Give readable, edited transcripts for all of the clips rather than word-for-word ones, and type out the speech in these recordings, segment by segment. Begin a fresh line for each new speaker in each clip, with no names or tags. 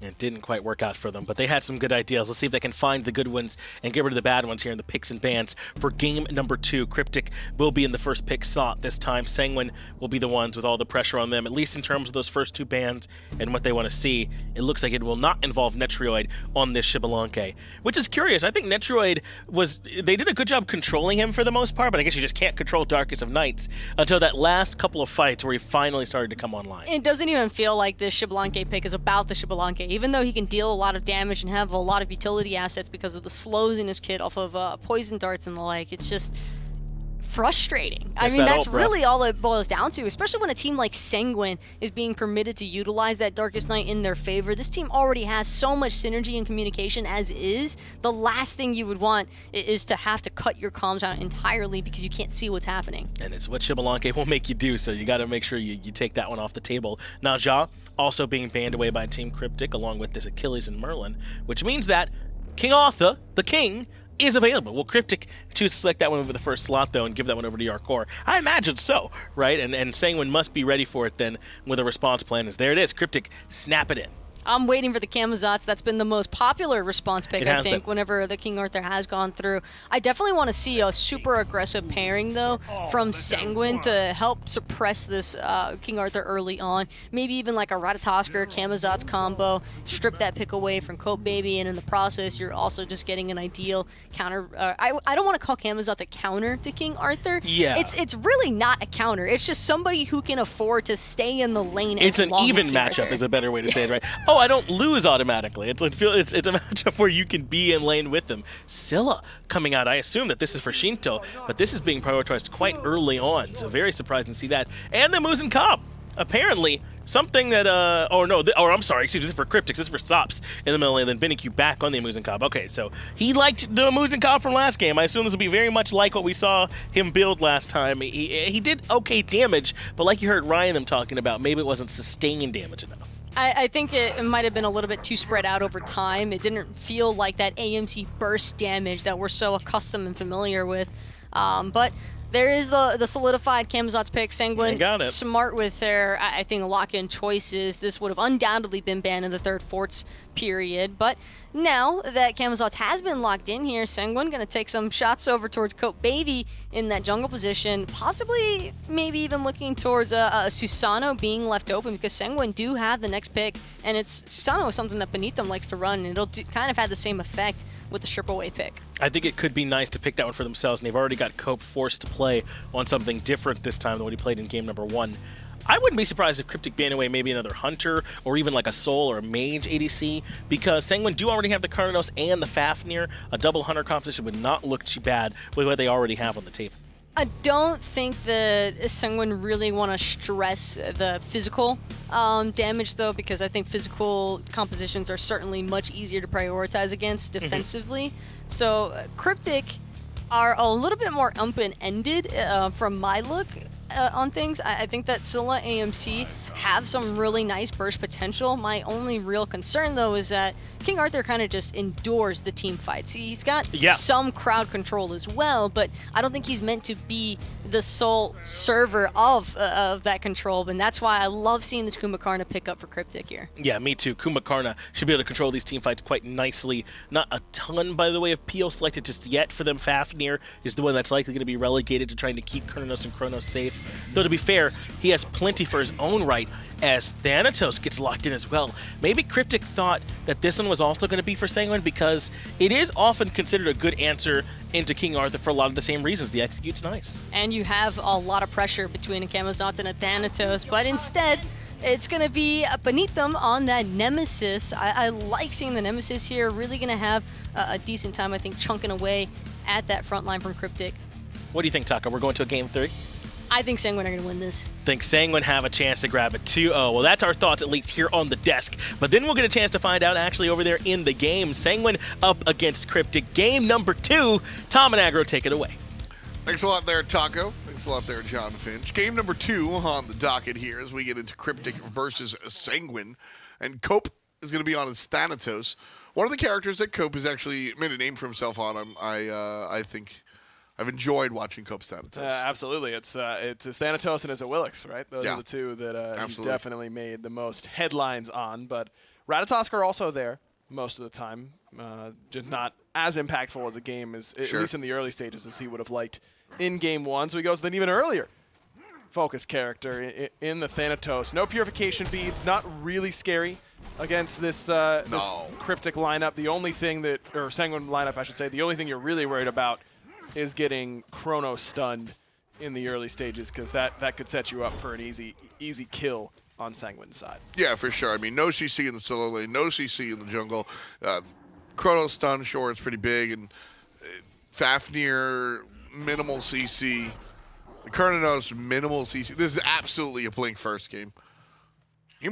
It didn't quite work out for them, but they had some good ideas. Let's see if they can find the good ones and get rid of the bad ones here in the picks and bans for game number 2. Cryptik will be in the first pick slot this time. Sanguine will be the ones with all the pressure on them, at least in terms of those first 2 bans and what they want to see. It looks like it will not involve Netrioid on this Xbalanque, which is curious. I think Netrioid they did a good job controlling him for the most part, but I guess you just can't control Darkest of Nights until that last couple of fights where he finally started to come online.
It doesn't even feel like this Xbalanque pick is about the Xbalanque. Even though he can deal a lot of damage and have a lot of utility assets because of the slows in his kit off of poison darts and the like, it's just frustrating. I mean, that's really all it boils down to, especially when a team like Sanguine is being permitted to utilize that Darkest Night in their favor. This team already has so much synergy and communication as is. The last thing you would want is to have to cut your comms out entirely because you can't see what's happening.
And it's what Xbalanque will make you do, so you got to make sure you take that one off the table. Now, Ja also being banned away by Team Cryptik along with this Achilles and Merlin, which means that King Arthur, the king, is available. Will Cryptik choose to select that one over the first slot, though, and give that one over to Yarkor? I imagine so, right? And Sanguine must be ready for it then with a response plan. There it is. Cryptik, snap it in.
I'm waiting for the Camazotz. That's been the most popular response pick, I think, whenever the King Arthur has gone through. I definitely want to see a super aggressive pairing, though, from Sanguine to help suppress this King Arthur early on. Maybe even like a Ratatosker, Camazotz combo, strip that pick away from Cope Baby, and in the process, you're also just getting an ideal counter. I don't want to call Camazotz a counter to King Arthur.
Yeah.
It's really not a counter. It's just somebody who can afford to stay in the lane.
It's an even matchup is a better way to say it, right? Oh, I don't lose automatically. It's a matchup where you can be in lane with them. Scylla coming out. I assume that this is for Shinto, but this is being prioritized quite early on, so very surprising to see that. And the Muzen Cobb. Apparently, something that, I'm sorry, excuse me, this is for Cryptik, this is for Sops in the middle lane, then BenQ back on the Muzen Cobb. Okay, so he liked the Muzen Cobb from last game. I assume this will be very much like what we saw him build last time. He did okay damage, but like you heard Ryan them talking about, maybe it wasn't sustained damage enough.
I think it might have been a little bit too spread out over time. It didn't feel like that AMC burst damage that we're so accustomed and familiar with. But there is the solidified Camazotz pick. Sanguine, smart with their, I think, lock-in choices. This would have undoubtedly been banned in the third Forts period. But now that Camazotz has been locked in here, Sanguine going to take some shots over towards Cope Baby in that jungle position, possibly maybe even looking towards Susano being left open because Sanguine do have the next pick, and Susano is something that Beneath them likes to run, and it'll kind of have the same effect with the strip away pick.
I think it could be nice to pick that one for themselves, and they've already got Cope forced to play on something different this time than what he played in game number 1. I wouldn't be surprised if Cryptik banned away maybe another Hunter or even like a Soul or a Mage ADC, because Sanguine do already have the Karnanos and the Fafnir. A double Hunter composition would not look too bad with what they already have on the table.
I don't think that Sanguine really want to stress the physical damage, though, because I think physical compositions are certainly much easier to prioritize against defensively. So Cryptik are a little bit more open-ended from my look on things. I think that Scylla AMC have some really nice burst potential. My only real concern, though, is that King Arthur kind of just endures the team fights. He's got some crowd control as well, but I don't think he's meant to be the sole server of that control, and that's why I love seeing this Kumbhakarna pick up for Cryptik here.
Yeah, me too. Kumbhakarna should be able to control these team fights quite nicely. Not a ton, by the way, of PO selected just yet for them. Fafnir is the one that's likely going to be relegated to trying to keep Karnanos and Kronos safe. Though, to be fair, he has plenty for his own right as Thanatos gets locked in as well. Maybe Cryptik thought that this one was also going to be for Sanguine because it is often considered a good answer into King Arthur for a lot of the same reasons. The execute's nice.
And you have a lot of pressure between a Camazotz and a Thanatos, but instead, it's going to be beneath them on that Nemesis. I like seeing the Nemesis here. Really going to have a decent time, I think, chunking away at that front line from Cryptik.
What do you think, Taka? We're going to a game 3?
I think Sanguine are going to win this.
Think Sanguine have a chance to grab a 2-0. Well, that's our thoughts, at least here on the desk. But then we'll get a chance to find out actually over there in the game. Sanguine up against Cryptik. Game number 2. Tom and Agro, take it away.
Thanks a lot there, Taco. Thanks a lot there, John Finch. Game number 2 on the docket here as we get into Cryptik versus Sanguine. And Cope is going to be on his Thanatos. One of the characters that Cope has actually made a name for himself on. I think I've enjoyed watching Cope's Thanatos.
Absolutely. It's his Thanatos and his Awilix, right? Those are the two that he's definitely made the most headlines on. But Ratatosk are also there most of the time, just not as impactful as a game as at least in the early stages as he would have liked in game 1. So he goes with an even earlier focus character in the Thanatos. No purification beads, not really scary against this Cryptik lineup. The only thing that, or Sanguine lineup I should say, the only thing you're really worried about is getting Chrono stunned in the early stages, because that could set you up for an easy kill on Sanguine's side.
Yeah, for sure. I mean, no CC in the solo lane, no CC in the jungle. Chrono stun, sure, it's pretty big, and Fafnir, minimal CC. Kernanos, minimal CC. This is absolutely a Blink first game. He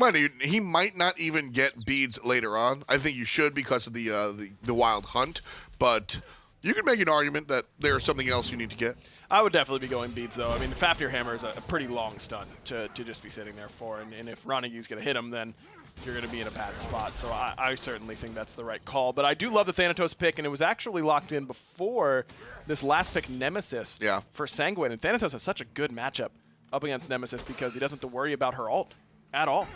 might not even get beads later on. I think you should because of the wild hunt, but you can make an argument that there's something else you need to get.
I would definitely be going beads, though. I mean, the Fafnir Hammer is a pretty long stun to just be sitting there for, and if Ronagu's going to hit him, then you're going to be in a bad spot. So I certainly think that's the right call. But I do love the Thanatos pick, and it was actually locked in before this last pick, Nemesis, for Sanguine. And Thanatos has such a good matchup up against Nemesis because he doesn't have to worry about her ult at all.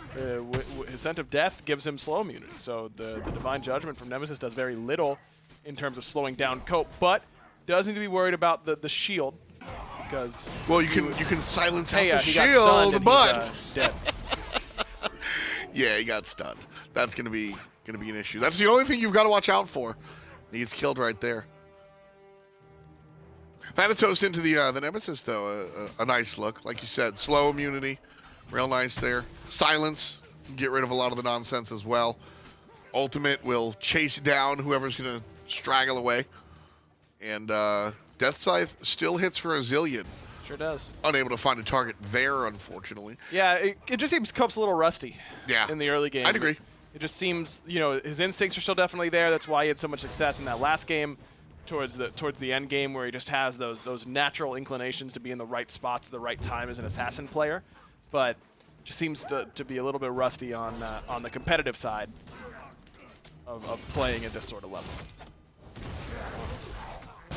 His Scent of Death gives him slow immunity. So the Divine Judgment from Nemesis does very little in terms of slowing down Cope, but does need to be worried about the shield, because
you can silence out the
he got stunned
shield, but
he's, dead.
Yeah, he got stunned. That's gonna be an issue. That's the only thing you've got to watch out for. He gets killed right there. Thanatos into the Nemesis, though, a nice look. Like you said, slow immunity, real nice there. Silence, get rid of a lot of the nonsense as well. Ultimate will chase down whoever's going to straggle away. And Death Scythe still hits for a zillion.
Sure does.
Unable to find a target there, unfortunately.
Yeah, it just seems Cope's a little rusty in the early game.
I'd agree.
It just seems, his instincts are still definitely there. That's why he had so much success in that last game towards the end game, where he just has those natural inclinations to be in the right spots at the right time as an assassin player. But just seems to be a little bit rusty on the competitive side of playing at this sort of level.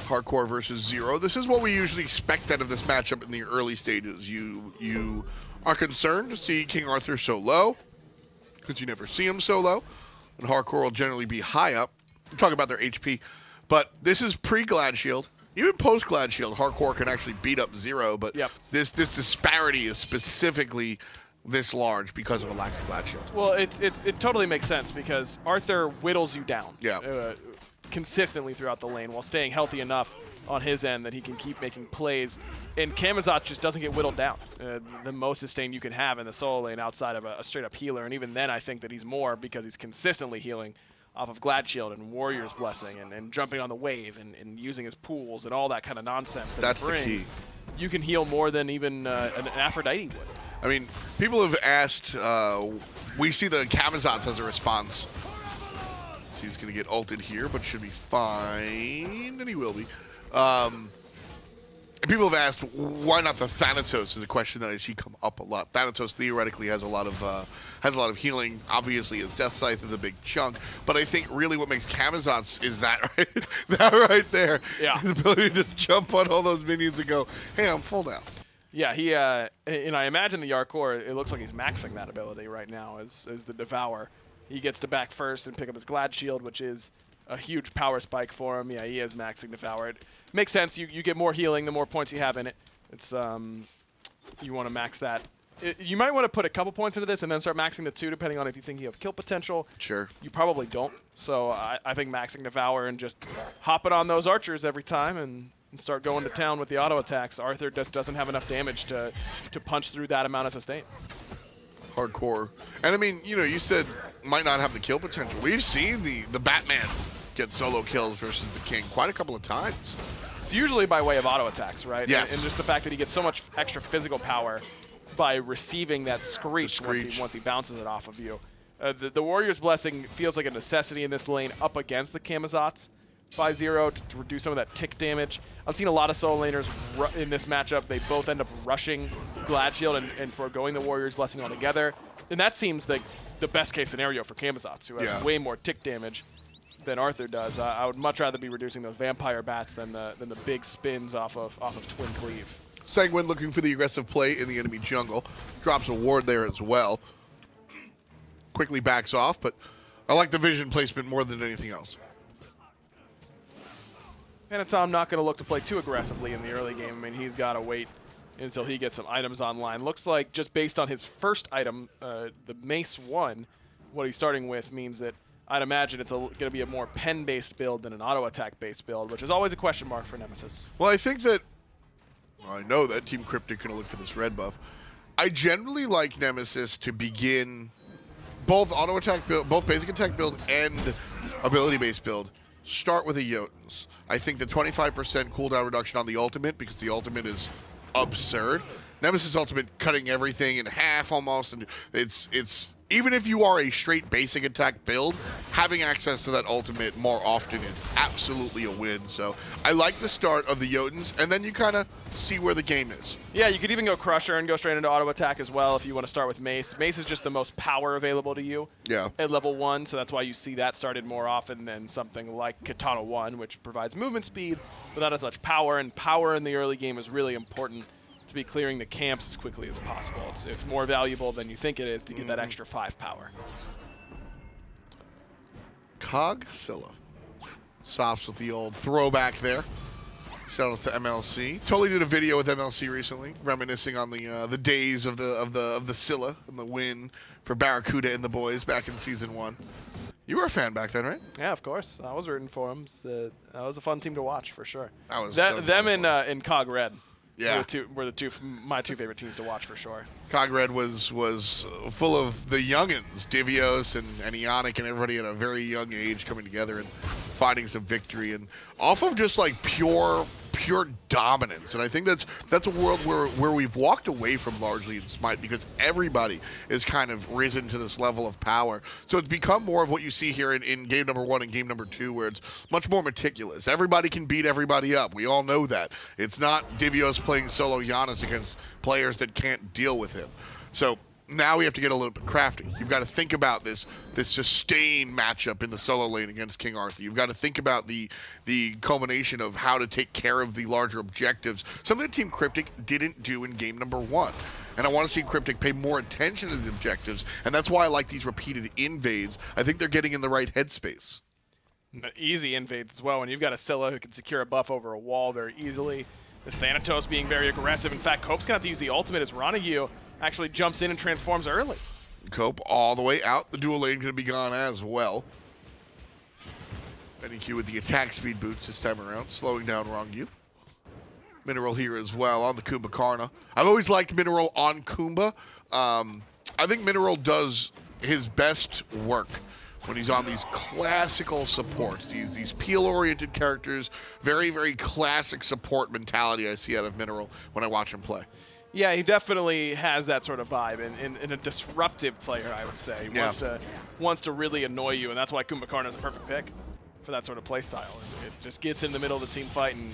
Hardcore versus Zero. This is what we usually expect out of this matchup in the early stages. You are concerned to see King Arthur so low, because you never see him so low, and Hardcore will generally be high up. We're talking about their HP, but this is pre-Glad Shield. Even post-Glad Shield, Hardcore can actually beat up Zero, but this disparity is specifically this large because of a lack of Glad Shield.
Well, it totally makes sense, because Arthur whittles you down. Consistently throughout the lane while staying healthy enough on his end that he can keep making plays. And Camazotz just doesn't get whittled down. The most sustain you can have in the solo lane outside of a straight-up healer. And even then, I think that he's more because he's consistently healing off of Glad Shield and Warrior's Blessing and jumping on the wave and using his pools and all that kind of nonsense that he brings.
The key.
You can heal more than even an Aphrodite would.
I mean, people have asked, we see the Camazotz as a response. So he's going to get ulted here, but should be fine, and he will be. And people have asked, why not the Thanatos? Is a question that I see come up a lot. Thanatos theoretically has a lot of healing. Obviously, his Death Scythe is a big chunk, but I think really what makes Camazotz is that right there.
Yeah.
His ability to just jump on all those minions and go, hey, I'm full now.
Yeah, he and I imagine the Yarkor, it looks like he's maxing that ability right now as the Devour. He gets to back first and pick up his Glad Shield, which is a huge power spike for him. Yeah, he is maxing Devour. It makes sense. You get more healing the more points you have in it. It's you want to max that. You might want to put a couple points into this and then start maxing the 2, depending on if you think you have kill potential.
Sure.
You probably don't. So I think maxing Devour and just hopping on those archers every time and start going to town with the auto attacks. Arthur just doesn't have enough damage to punch through that amount of sustain.
Hardcore. And I mean, you said might not have the kill potential. We've seen the Batman get solo kills versus the King quite a couple of times.
It's usually by way of auto attacks, right?
Yes.
And just the fact that he gets so much extra physical power by receiving that screech. Once he bounces it off of you. The Warrior's Blessing feels like a necessity in this lane up against the Camazotz by Zero to reduce some of that tick damage. I've seen a lot of solo laners in this matchup. They both end up rushing Glad Shield and foregoing the Warrior's Blessing altogether. And that seems like the best case scenario for Camazotz, who has way more tick damage than Arthur does. I would much rather be reducing those Vampire Bats than the big spins off of Twin Cleave.
Sanguine looking for the aggressive play in the enemy jungle. Drops a ward there as well. Quickly backs off, but I like the vision placement more than anything else.
Panatom not going to look to play too aggressively in the early game. I mean, he's got to wait until he gets some items online. Looks like just based on his first item, the Mace 1, what he's starting with means that I'd imagine it's going to be a more pen-based build than an auto-attack-based build, which is always a question mark for Nemesis.
Well, I think that, I know that Team Cryptik going to look for this red buff. I generally like Nemesis to begin both auto-attack build, both basic attack build and ability-based build. Start with a Jotuns. I think the 25% cooldown reduction on the ultimate, because the ultimate is absurd. Nemesis ultimate cutting everything in half almost, and it's even if you are a straight basic attack build, having access to that ultimate more often is absolutely a win. So I like the start of the Jotuns, and then you kind of see where the game is.
Yeah, you could even go Crusher and go straight into auto attack as well if you want to start with Mace. Mace is just the most power available to you at level 1, so that's why you see that started more often than something like Katana 1, which provides movement speed but not as much power, and power in the early game is really important to be clearing the camps as quickly as possible. It's more valuable than you think it is to get that extra 5 power.
Cogsilla. Stops with the old throwback there. Shout out to MLC. Totally did a video with MLC recently, reminiscing on the days of the Scylla and the win for Barracuda and the boys back in Season 1. You were a fan back then, right?
Yeah, of course. I was rooting for them. So that was a fun team to watch for sure.
That was
them in Cog Red.
Yeah,
were my two favorite teams to watch for sure.
Cog Red was full of the youngins, Divios and Ionic and everybody at a very young age coming together and finding some victory, and off of just like pure dominance. And I think that's a world where we've walked away from largely in Smite, because everybody is kind of risen to this level of power. So it's become more of what you see here in game number 1 and game number 2, where it's much more meticulous. Everybody can beat everybody up. We all know that. It's not Divios playing solo Giannis against players that can't deal with him. So now we have to get a little bit crafty. You've got to think about this sustained matchup in the solo lane against King Arthur. You've got to think about the culmination of how to take care of the larger objectives, something that Team Cryptik didn't do in game number 1. And I want to see Cryptik pay more attention to the objectives, and that's why I like these repeated invades. I think they're getting in the right headspace.
Easy invades as well, when you've got a Scylla who can secure a buff over a wall very easily. This Thanatos being very aggressive. In fact, Cope's going to have to use the ultimate as Ranagu actually jumps in and transforms early.
Cope all the way out. The dual lane going to be gone as well. NEQ with the attack speed boots this time around, slowing down Rangyu. Mineral here as well on the Kumbhakarna. I've always liked Mineral on Kumbha. I think Mineral does his best work when he's on these classical supports, these peel-oriented characters, very, very classic support mentality I see out of Mineral when I watch him play.
Yeah, he definitely has that sort of vibe, and a disruptive player, I would say. He wants to really annoy you, and that's why Kumbhakarna is a perfect pick for that sort of play style. It just gets in the middle of the team fight, and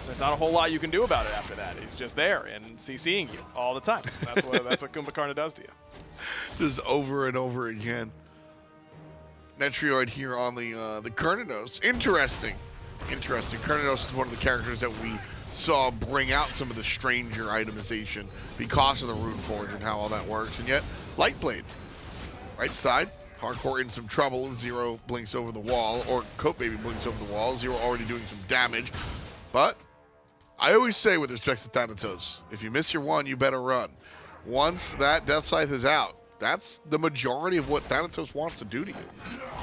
there's not a whole lot you can do about it after that. He's just there and CCing you all the time. That's what Kumbhakarna does to you.
Just over and over again. Netrioid here on the Kerninos. Interesting. Kerninos is one of the characters that we saw bring out some of the stranger itemization because of the Rune Forge and how all that works. And yet, Lightblade, right side, Hardcore in some trouble. Zero blinks over the wall, or Cope maybe blinks over the wall. Zero already doing some damage. But I always say with respect to Thanatos, if you miss your one, you better run. Once that Death Scythe is out, that's the majority of what Thanatos wants to do to you.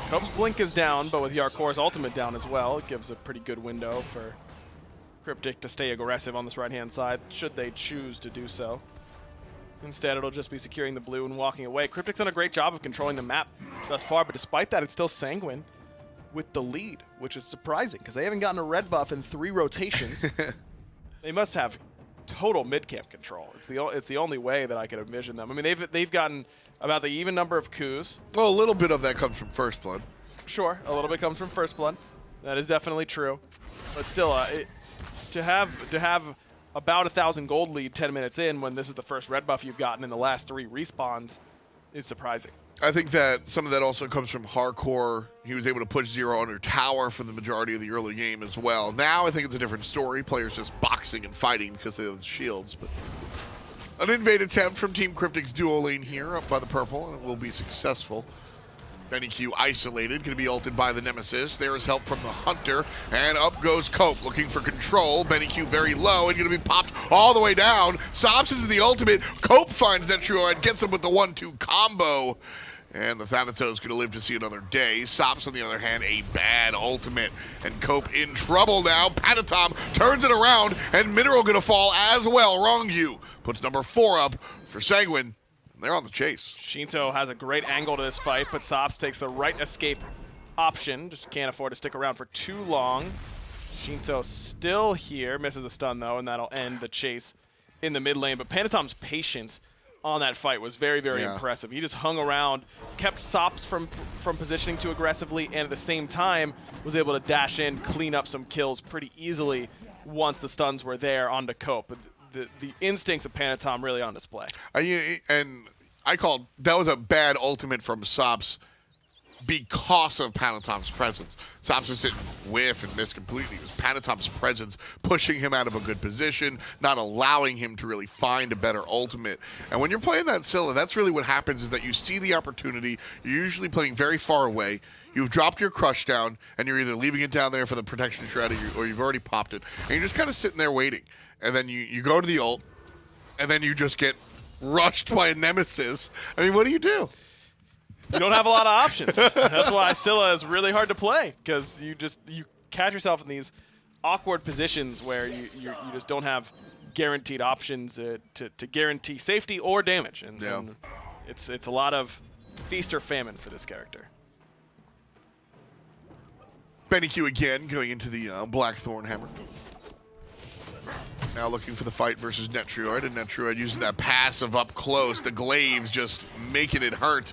Cope's blink is down, but with Yarkor's ultimate down as well, it gives a pretty good window for Cryptik to stay aggressive on this right-hand side, should they choose to do so. Instead, it'll just be securing the blue and walking away. Cryptik's done a great job of controlling the map thus far, but despite that, it's still Sanguine with the lead, which is surprising, because they haven't gotten a red buff in 3 rotations. They must have total mid-camp control. It's the only way that I could envision them. I mean, they've gotten about the even number of coups.
Well, a little bit of that comes from First Blood.
Sure, a little bit comes from First Blood. That is definitely true. But still, to have about 1,000 gold lead 10 minutes in when this is the first red buff you've gotten in the last 3 respawns is surprising.
I think that some of that also comes from Hardcore. He was able to push Zero under tower for the majority of the early game as well. Now I think it's a different story. Players just boxing and fighting because they have the shields. But an invade attempt from Team Cryptik's duo lane here up by the purple, and it will be successful. Benny Q isolated, going to be ulted by the Nemesis. There is help from the Hunter, and up goes Cope looking for control. Benny Q very low and going to be popped all the way down. Sops is the ultimate. Cope finds Netrioid, gets him with the 1-2 combo. And the Thanatos going to live to see another day. Sops, on the other hand, a bad ultimate. And Cope in trouble now. Patatom turns it around, and Mineral going to fall as well. Wrong you. Puts number 4 up for Sanguine. They're on the chase.
Shinto has a great angle to this fight, but Sops takes the right escape option. Just can't afford to stick around for too long. Shinto still here. Misses the stun, though, and that'll end the chase in the mid lane. But Panatom's patience on that fight was very, very impressive. He just hung around, kept Sops from positioning too aggressively, and at the same time was able to dash in, clean up some kills pretty easily once the stuns were there onto Cope. The instincts of Panatom really on display.
And I called that was a bad ultimate from Sops because of Panatom's presence. Sops just didn't whiff and miss completely. It was Panatom's presence pushing him out of a good position, not allowing him to really find a better ultimate. And when you're playing that Scylla, that's really what happens is that you see the opportunity. You're usually playing very far away. You've dropped your crush down, and you're either leaving it down there for the protection strategy or you've already popped it. And you're just kind of sitting there waiting. And then you go to the ult, and then you just get rushed by a Nemesis. I mean, what do? You
don't have a lot of options. That's why Scylla is really hard to play, because you catch yourself in these awkward positions where you just don't have guaranteed options to guarantee safety or damage, and it's a lot of feast or famine for this character.
Benny Q again going into the Blackthorn Hammer. Now looking for the fight versus Netrioid, and Netrioid using that passive up close. The glaives just making it hurt.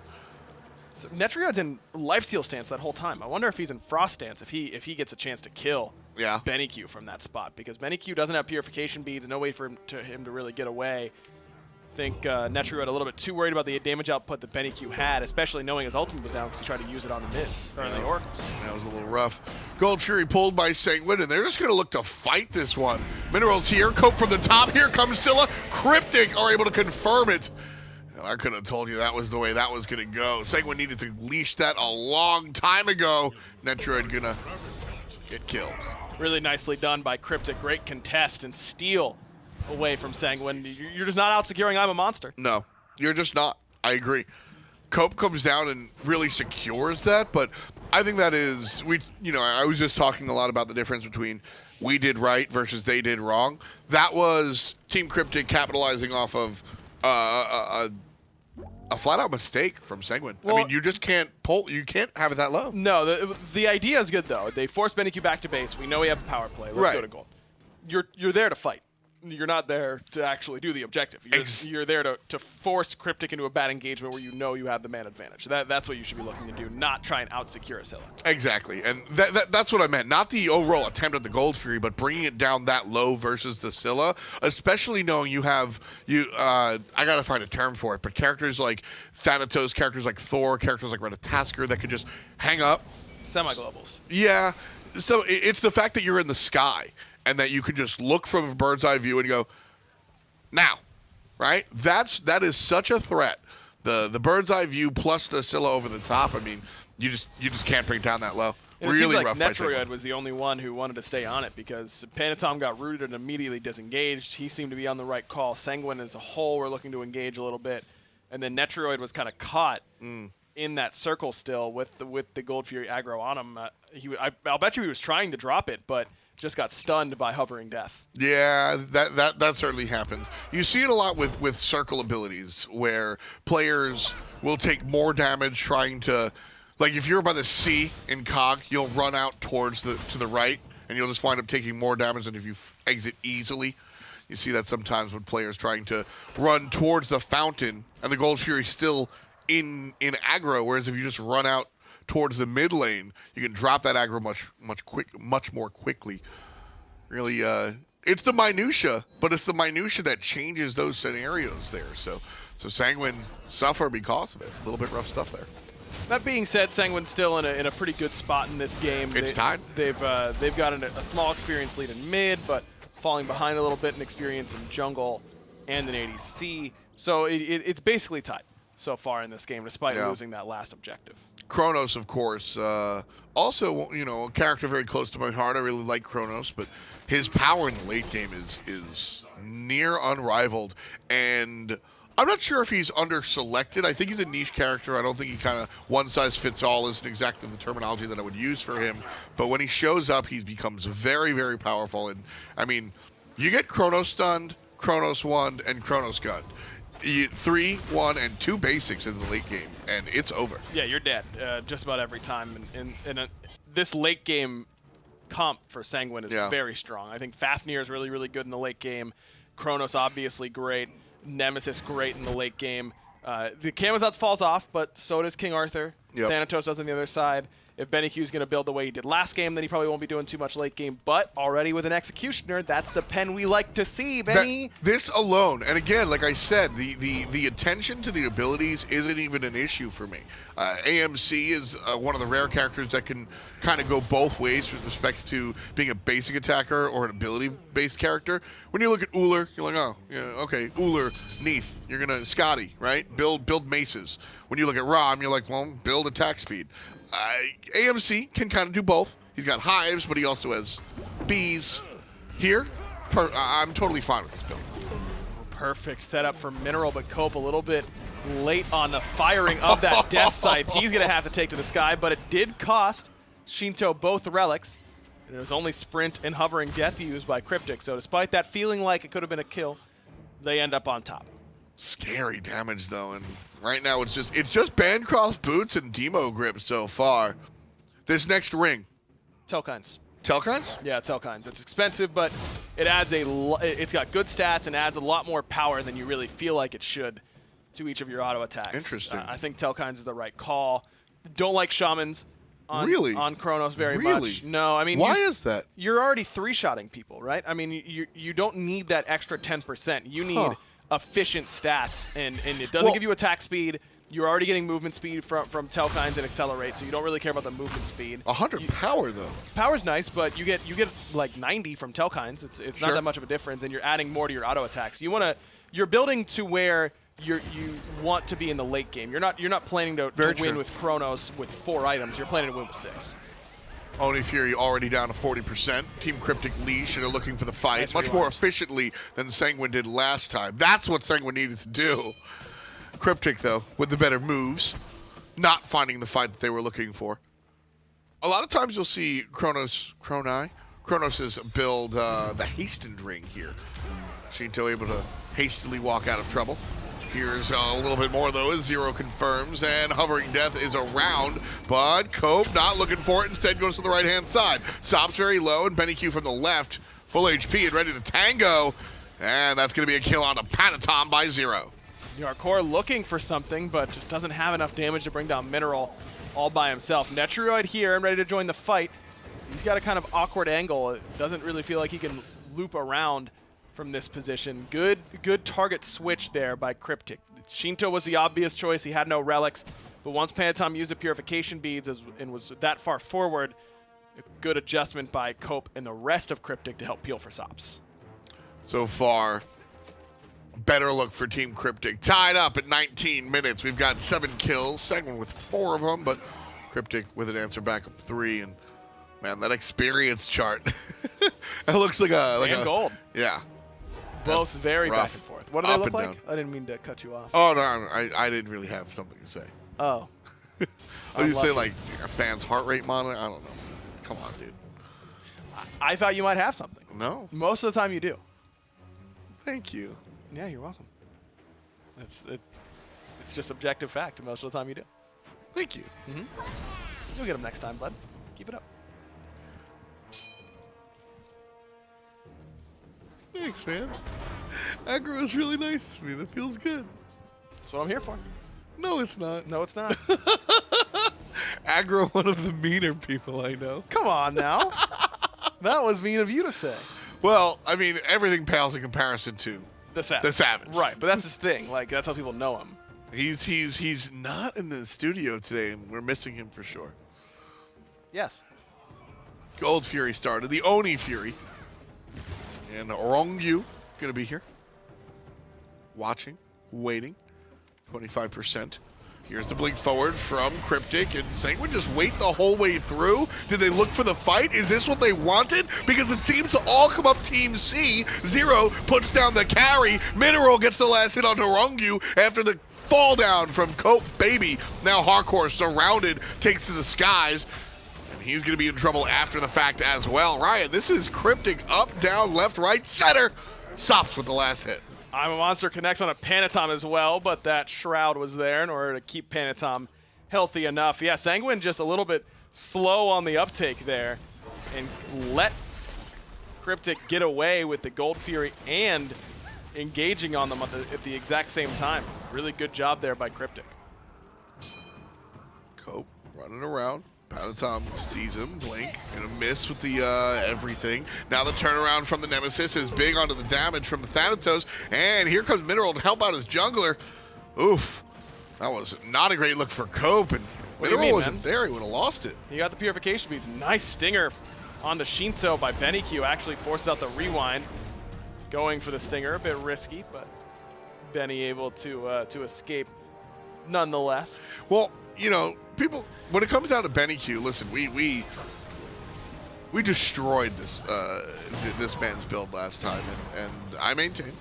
So Netrioid's in lifesteal stance that whole time. I wonder if he's in frost stance, if he gets a chance to kill Benny Q from that spot, because Benny Q doesn't have purification beads, no way for him to really get away. I think Netrioid a little bit too worried about the damage output that Benny Q had, especially knowing his ultimate was down because he tried to use it on the mids, or on the oracles.
That was a little rough. Gold Fury pulled by Sanguine, and they're just going to look to fight this one. Minerals here, Cope from the top. Here comes Scylla. Cryptik are able to confirm it. And I could have told you that was the way that was going to go. Sanguine needed to leash that a long time ago. Netrioid going to get killed.
Really nicely done by Cryptik. Great contest and steal away from Sanguine. You're just not out securing I'm a monster.
No, you're just not. I agree. Cope comes down and really secures that, but I think that is, I was just talking a lot about the difference between we did right versus they did wrong. That was Team Cryptik capitalizing off of a flat-out mistake from Sanguine. Well, I mean, you just can't you can't have it that low.
No, the idea is good, though. They forced Benny Q back to base. We know we have a power play. Let's go to gold. You're there to fight. You're not there to actually do the objective. You're there to force Cryptik into a bad engagement where you know you have the man advantage. That's what you should be looking to do, not try and out-secure a Scylla.
Exactly, and that's what I meant. Not the overall attempt at the Gold Fury, but bringing it down that low versus the Scylla, especially knowing you have, I gotta find a term for it, but characters like Thanatos, characters like Thor, characters like Retatasker that could just hang up.
Semi-globals.
Yeah, so it's the fact that you're in the sky, and that you can just look from a bird's eye view and go, now, right? That is such a threat. The bird's eye view plus the Scylla over the top. I mean, you just can't bring it down that low.
And
really
it seems
rough.
Like Netrioid was the only one who wanted to stay on it, because Panatom got rooted and immediately disengaged. He seemed to be on the right call. Sanguine as a whole were looking to engage a little bit, and then Netrioid was kind of caught in that circle still with the Gold Fury aggro on him. I'll bet you he was trying to drop it, but just got stunned by hovering death.
Yeah, that certainly happens. You see it a lot with circle abilities where players will take more damage trying to, like if you're by the C in COG, you'll run out towards to the right, and you'll just wind up taking more damage than if you exit easily. You see that sometimes when players trying to run towards the fountain, and the Gold Fury's still in aggro, whereas if you just run out towards the mid lane, you can drop that aggro much more quickly. Really, it's the minutia, but it's the minutia that changes those scenarios there. So Sanguine suffer because of it. A little bit rough stuff there.
That being said, Sanguine's still in a pretty good spot in this game.
It's time.
They've got a small experience lead in mid, but falling behind a little bit in experience in jungle and in ADC. So it's basically tied so far in this game, despite losing that last objective.
Kronos, of course, also, you know, a character very close to my heart. I really like Kronos, but his power in the late game is near unrivaled, and I'm not sure if he's under-selected. I think he's a niche character. I don't think he kind of one-size-fits-all isn't exactly the terminology that I would use for him, but when he shows up, he becomes very, very powerful, and, I mean, you get Kronos stunned, Kronos won, and Kronos gunned. 3, 1, and 2 basics in the late game, and it's over.
Yeah, you're dead just about every time. And this late game comp for Sanguine is very strong. I think Fafnir is really, really good in the late game. Kronos obviously great. Nemesis great in the late game. The Camazotz falls off, but so does King Arthur. Thanatos does on the other side. If Benny Q's going to build the way he did last game, then he probably won't be doing too much late game. But already with an Executioner, that's the pen we like to see, Benny.
This alone, and again, like I said, the attention to the abilities isn't even an issue for me. AMC is one of the rare characters that can kind of go both ways with respect to being a basic attacker or an ability-based character. When you look at Uller, you're like, oh, yeah, okay, Uller, Neath, you're going to, Scotty, right? Build maces. When you look at Rom, you're like, well, build attack speed. AMC can kind of do both. He's got hives, but he also has bees. Here, I'm totally fine with this build.
Perfect setup for Mineral, but Cope a little bit late on the firing of that Death Scythe. He's going to have to take to the sky, but it did cost Shinto both relics. And it was only Sprint and Hovering Death used by Cryptik. So despite that feeling like it could have been a kill, they end up on top.
Scary damage though, and right now it's just Bancroft's boots and Demo grip so far. This next ring,
Telkines.
Telkines?
Yeah, Telkines. It's expensive, but it adds it's got good stats and adds a lot more power than you really feel like it should to each of your auto attacks.
Interesting.
I think Telkines is the right call. Don't like shamans on Kronos very much. No, I mean,
why is that?
You're already 3-shotting people, right? I mean, you don't need that extra 10%. You need efficient stats, and it doesn't give you attack speed. You're already getting movement speed from Telkines and Accelerate, so you don't really care about the movement speed.
100 power though.
Power's nice, but you get like 90 from Telkines. It's not that much of a difference, and you're adding more to your auto attacks. You're building to where you want to be in the late game. You're not planning to win with Kronos with 4 items. You're planning to win with 6.
Oni Fury already down to 40%. Team Cryptik leash and are looking for the fight much more efficiently than Sanguine did last time. That's what Sanguine needed to do. Cryptik, though, with the better moves, not finding the fight that they were looking for. A lot of times you'll see Kronos's build the hastened ring here. Shinto able to hastily walk out of trouble. Here's a little bit more, though, as Zero confirms, and Hovering Death is around, but Cope not looking for it, instead goes to the right-hand side. Sob's very low, and Benny Q from the left, full HP and ready to tango, and that's going to be a kill on a Patatom by Zero.
Yarkor looking for something, but just doesn't have enough damage to bring down Mineral all by himself. Netrioid here and ready to join the fight. He's got a kind of awkward angle. It doesn't really feel like he can loop around from this position. Good target switch there by Cryptik. Shinto was the obvious choice. He had no relics, but once Panatom used the purification beads and was that far forward, a good adjustment by Cope and the rest of Cryptik to help peel for Sops.
So far, better look for Team Cryptik. Tied up at 19 minutes. We've got 7 kills, Sanguine with 4 of them, but Cryptik with an answer back of 3. And man, that experience chart, it looks like a
gold.
Yeah.
Both
That's
very
rough.
back and forth. What do they
Up
look
and
like?
down.
I didn't mean to cut you off.
Oh, no, I didn't really have something to say.
Oh.
What do you say, like a fan's heart rate monitor? I don't know. Come on, dude.
I thought you might have something.
No.
Most of the time you do.
Thank you.
Yeah, you're welcome. It's just objective fact. Most of the time you do.
Thank you.
You'll get them next time, bud. Keep it up.
Thanks, man. Aggro is really nice to me. That feels good.
That's what I'm here for.
No, it's not.
No, it's not.
Aggro, one of the meaner people I know.
Come on now. That was mean of you to say.
Well, I mean, everything pales in comparison to
The Savage.
The Savage.
Right, but that's his thing. Like, that's how people know him.
He's not in the studio today, and we're missing him for sure.
Yes.
Gold Fury started. The Oni Fury. And Rongyu going to be here. Watching. Waiting. 25%. Here's the blink forward from Cryptik, and Sanguine just wait the whole way through. Did they look for the fight? Is this what they wanted? Because it seems to all come up Team C. Zero puts down the carry. Mineral gets the last hit on Narongu after the fall down from Cope Baby. Now Hardcore surrounded, takes to the skies. And he's going to be in trouble after the fact as well. Ryan, this is Cryptik up, down, left, right, center. Sops with the last hit.
I'm a Monster connects on a Panatom as well, but that Shroud was there in order to keep Panatom healthy enough. Yeah, Sanguine just a little bit slow on the uptake there and let Cryptik get away with the Gold Fury and engaging on them at the exact same time. Really good job there by Cryptik.
Cope running around. Panatom sees him, blink, gonna miss with the everything. Now the turnaround from the Nemesis is big onto the damage from the Thanatos, and here comes Mineral to help out his jungler. Oof, that was not a great look for Cope, and Mineral wasn't there, he would have lost it.
He got the Purification Beads. Nice stinger onto Shinto by BennyQ, actually forces out the rewind. Going for the stinger, a bit risky, but Benny able to escape nonetheless.
Well, you know, people, when it comes down to BennyQ, listen, we destroyed this this man's build last time, and I maintain it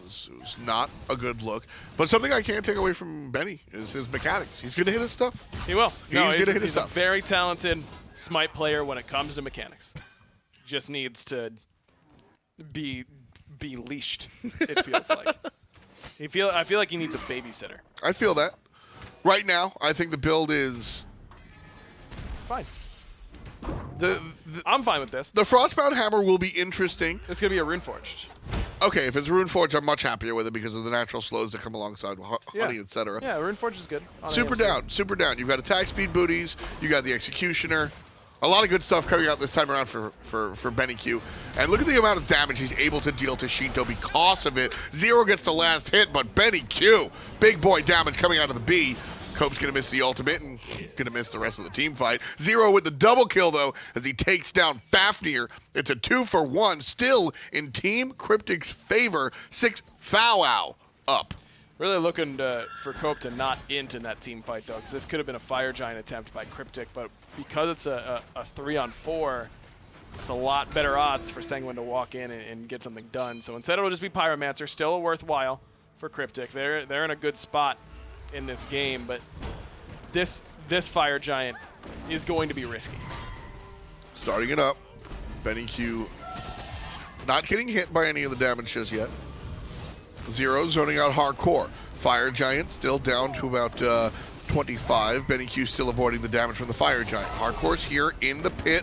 was not a good look. But something I can't take away from Benny is his mechanics. He's going to hit his stuff.
He will.
He's going to hit his
He's
stuff.
a very talented Smite player when it comes to mechanics. Just needs to be leashed, it feels like. I feel like he needs a babysitter.
I feel that. Right now, I think the build is
Fine.
the
I'm fine with this.
the Frostbound Hammer will be interesting.
It's going to be a Runeforged.
Okay, if it's Runeforge, I'm much happier with it because of the natural slows that come alongside Honey, etc.
Yeah, Runeforged is good. on
Super
AMC.
down, super down. You've got attack speed booties. You got the Executioner. A lot of good stuff coming out this time around for BennyQ. And look at the amount of damage he's able to deal to Shinto because of it. Zero gets the last hit, but BennyQ, big boy damage coming out of the B. Cope's going to miss the ultimate and going to miss the rest of the team fight. Zero with the double kill, though, as he takes down Fafnir. It's a 2-for-1, still in Team Cryptik's favor. 6 Thou up.
Really looking for Cope to not int in that team fight, though, because this could have been a Fire Giant attempt by Cryptik, but because it's a 3-on-4, it's a lot better odds for Sanguine to walk in and get something done. So instead it'll just be Pyromancer, still worthwhile for Cryptik. They're in a good spot in this game, but this Fire Giant is going to be risky.
Starting it up. BennyQ not getting hit by any of the damage just yet. Zero zoning out Hardcore. Fire Giant still down to about 25. BennyQ still avoiding the damage from the Fire Giant. Hardcore's here in the pit.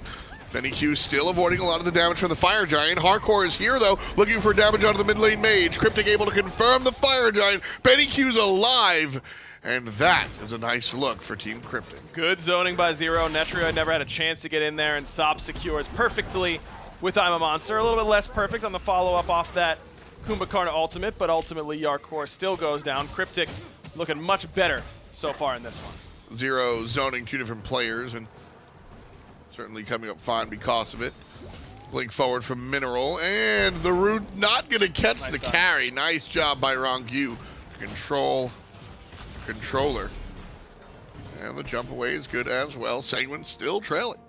BennyQ still avoiding a lot of the damage from the Fire Giant. Hardcore is here, though, looking for damage out of the mid lane mage. Cryptik able to confirm the Fire Giant. BennyQ's alive, and that is a nice look for Team Cryptik.
Good zoning by Zero. Netrio never had a chance to get in there, and Sop secures perfectly with I'm a Monster. A little bit less perfect on the follow-up off that Kumbhakarna ultimate, but ultimately Yarkor still goes down. Cryptik looking much better so far in this one.
Zero zoning two different players, and certainly coming up fine because of it. Blink forward from Mineral, and the root not going to catch
Nice
the
start.
carry. Nice job by Rongyu to control controller. And the jump away is good as well. Sanguine still trailing.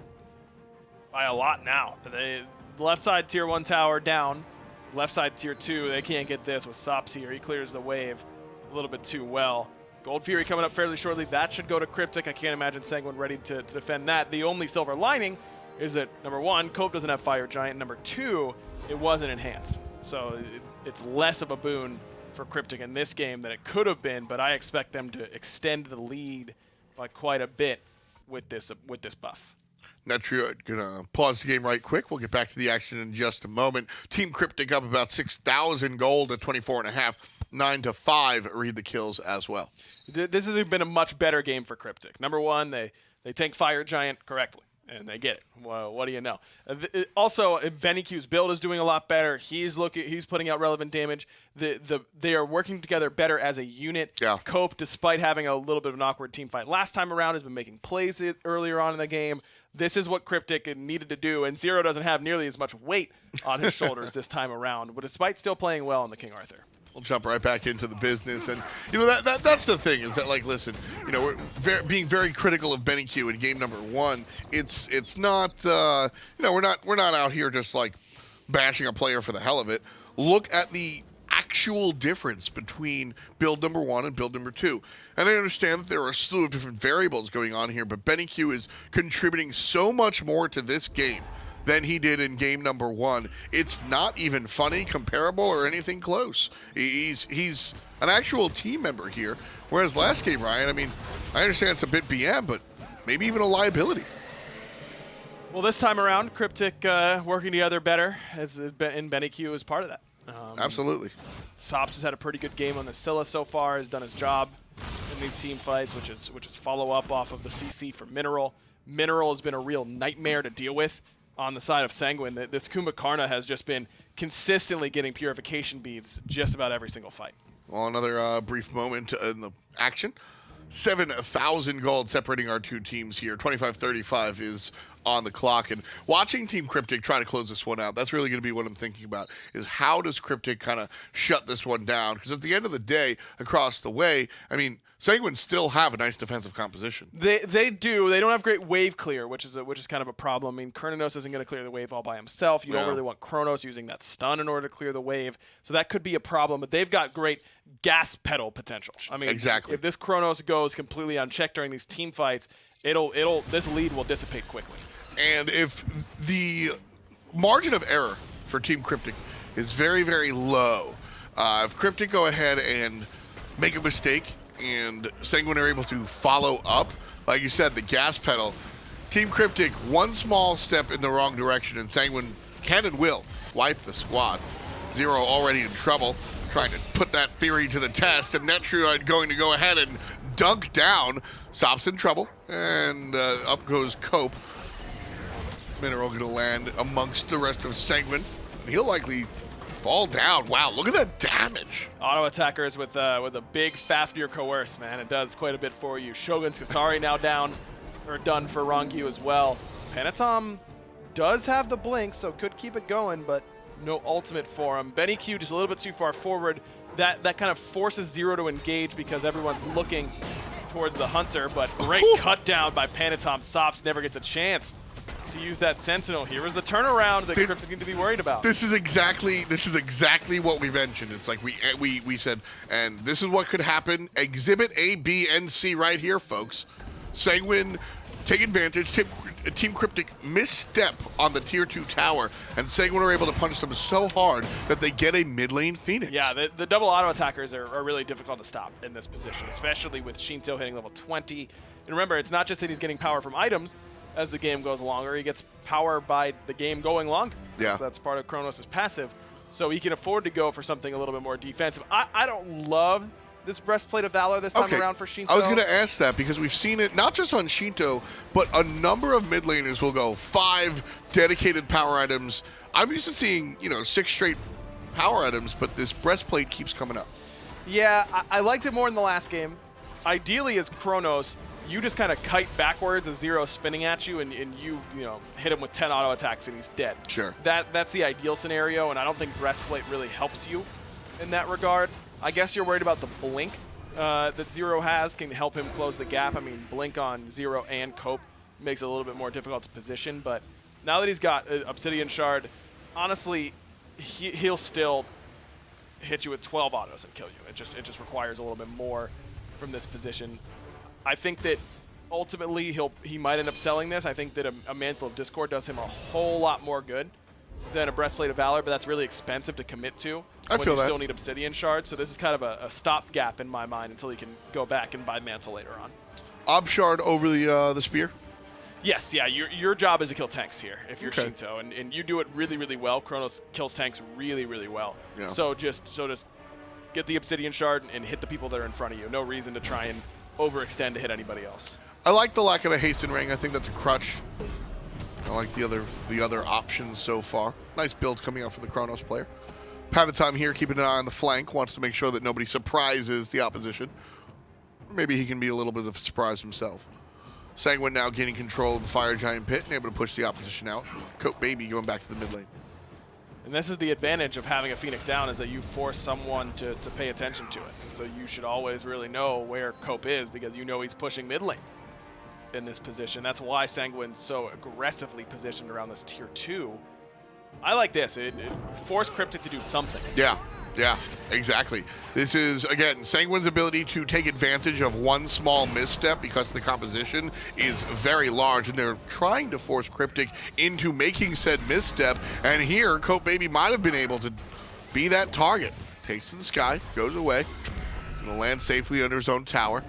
By a lot now. The left side tier 1 tower down. Left side tier 2, they can't get this with Sops here. He clears the wave a little bit too well. Gold Fury coming up fairly shortly. That should go to Cryptik. I can't imagine Sanguine ready to defend that. The only silver lining is that, number one, Cope doesn't have Fire Giant. Number two, it wasn't enhanced. So it's less of a boon for Cryptik in this game than it could have been, but I expect them to extend the lead by quite a bit with this buff.
Netrio gonna pause the game right quick. We'll get back to the action in just a moment. Team Cryptik up about 6,000 gold at 24.5. 9-5. Read the kills as well.
This has been a much better game for Cryptik. Number one, they tank Fire Giant correctly, and they get it. Well, what do you know? Also, BennyQ's build is doing a lot better. He's putting out relevant damage. They are working together better as a unit.
Yeah.
Cope, despite having a little bit of an awkward team fight last time around, has been making plays earlier on in the game. This is what Cryptik needed to do, and Zero doesn't have nearly as much weight on his shoulders this time around, but despite still playing well in the King Arthur.
we'll jump right back into the business. And you know that's the thing is that, like, listen, you know, we're being very critical of BennyQ in game number 1. It's not you know, we're not out here just like bashing a player for the hell of it. Look at the actual difference between build number 1 and build number 2. And I understand that there are a slew of different variables going on here, but BennyQ is contributing so much more to this game than he did in game number 1. It's not even funny, comparable, or anything close. He's an actual team member here, whereas last game, Ryan, I mean, I understand it's a bit BM, but maybe even a liability.
Well, this time around, Cryptik working together better, and BennyQ is part of that.
Absolutely.
Sops has had a pretty good game on the Scylla so far, has done his job in these team fights, which is follow up off of the CC for Mineral. Mineral has been a real nightmare to deal with on the side of Sanguine. This Kumbhakarna has just been consistently getting purification beads just about every single fight.
Well, another brief moment in the action. 7,000 gold separating our two teams here. 25-35 is on the clock. And watching Team Cryptik try to close this one out, that's really going to be what I'm thinking about, is how does Cryptik kind of shut this one down? Because at the end of the day, across the way, I mean, Sanguine still have a nice defensive composition.
They do. They don't have great wave clear, which is kind of a problem. I mean, Kernanos isn't going to clear the wave all by himself. You don't really want Kronos using that stun in order to clear the wave. So that could be a problem. But they've got great gas pedal potential. I mean,
exactly.
If this Kronos goes completely unchecked during these team fights, this lead will dissipate quickly.
And if the margin of error for Team Cryptik is very, very low, if Cryptik go ahead and make a mistake and Sanguine are able to follow up, like you said, the gas pedal, Team Cryptik, one small step in the wrong direction, and Sanguine can and will wipe the squad. Zero already in trouble, trying to put that theory to the test, and Netrioid going to go ahead and dunk down. Sop's in trouble, and up goes Cope. Mineral going to land amongst the rest of Sanguine. He'll likely fall down. Wow, look at that damage.
Auto attackers with a big Fafnir coerce, man. It does quite a bit for you. Shogun's Kasari now down, or done for Rongyu as well. Panatom does have the blink, so could keep it going, but no ultimate for him. BennyQ just a little bit too far forward. That kind of forces Zero to engage because everyone's looking towards the Hunter, but great cut down by Panatom. Sops never gets a chance to use that Sentinel. Here is the turnaround that Cryptik's going to be worried about.
This is exactly what we mentioned. It's like we said, and this is what could happen. Exhibit A, B, and C right here, folks. Sanguine take advantage. Team Cryptik misstep on the tier 2 tower, and Sanguine are able to punish them so hard that they get a mid lane Phoenix.
Yeah, the double auto attackers are really difficult to stop in this position, especially with Shinto hitting level 20. And remember, it's not just that he's getting power from items. As the game goes longer, he gets power by the game going longer.
Yeah.
So that's part of Kronos' passive. So he can afford to go for something a little bit more defensive. I don't love this Breastplate of Valor this time around for Shinto.
I was going to ask that because we've seen it not just on Shinto, but a number of mid laners will go 5 dedicated power items. I'm used to seeing, 6 straight power items, but this Breastplate keeps coming up.
Yeah, I liked it more in the last game. Ideally, as Kronos, you just kind of kite backwards as Zero spinning at you, and you hit him with 10 auto attacks and he's dead.
Sure.
That's the ideal scenario, and I don't think Breastplate really helps you in that regard. I guess you're worried about the blink that Zero has can help him close the gap. I mean, blink on Zero and Cope makes it a little bit more difficult to position, but now that he's got Obsidian Shard, honestly, he'll still hit you with 12 autos and kill you. It just requires a little bit more from this position. I think that ultimately he might end up selling this. I think that a Mantle of Discord does him a whole lot more good than a Breastplate of Valor, but that's really expensive to commit to.
I feel
you
that.
Still need Obsidian Shard, so this is kind of a stopgap in my mind until he can go back and buy Mantle later on.
Ob Shard over the spear?
Yes, yeah, your job is to kill tanks here if you're
Okay.
Shinto, and you do it really, really well. Kronos kills tanks really, really well.
Yeah.
So just get the Obsidian Shard and hit the people that are in front of you. No reason to try and overextend to hit anybody else.
I like the lack of a hasten ring. I think that's a crutch. I like the other options so far. Nice build coming out from the Kronos player. Panatom here, keeping an eye on the flank, wants to make sure that nobody surprises the opposition. Or maybe he can be a little bit of a surprise himself. Sanguine now gaining control of the Fire Giant pit and able to push the opposition out. Coat Baby going back to the mid lane.
And this is the advantage of having a Phoenix down, is that you force someone to pay attention to it. So you should always really know where Cope is, because you know he's pushing mid lane in this position. That's why Sanguine's so aggressively positioned around this tier 2. I like this. It forced Cryptik to do something.
Yeah, exactly. This is, again, Sanguine's ability to take advantage of one small misstep because the composition is very large, and they're trying to force Cryptik into making said misstep, and here, Cope Baby might have been able to be that target. Takes to the sky, goes away, and lands safely under his own tower.